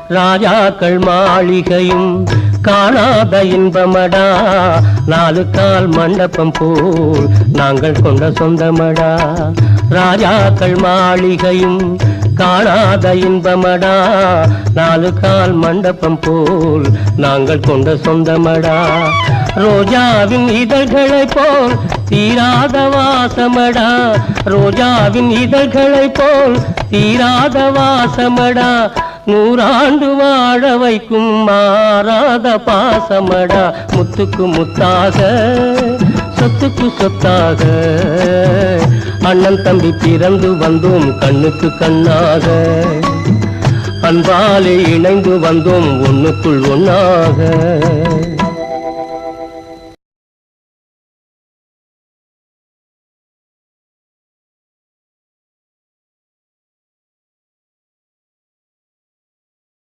ராஜாக்கள் மாளிகையும் காணாத இன்பமடா, நாலு கால் மண்டபம் போல் நாங்கள் கொண்ட சொந்தமடா. ராஜாக்கள் மாளிகையும் காணாத இன்பமடா, நாலு கால் மண்டபம் போல் நாங்கள் கொண்ட சொந்தமடா. ரோஜாவின் இதழ்களை போல் தீராத வாசமடா, ரோஜாவின் இதழ்களை போல் தீராத வாசமடா. நூறாண்டு வாழ வைக்கும் மாறாத பாசமடா. முத்துக்கு முத்தாக சொத்துக்கு சொத்தாக அண்ணன் தம்பி பிறந்து வந்தோம் கண்ணுக்கு கண்ணாக. அன்பாலே இணைந்து வந்தோம் ஒண்ணுக்குள் ஒண்ணாக.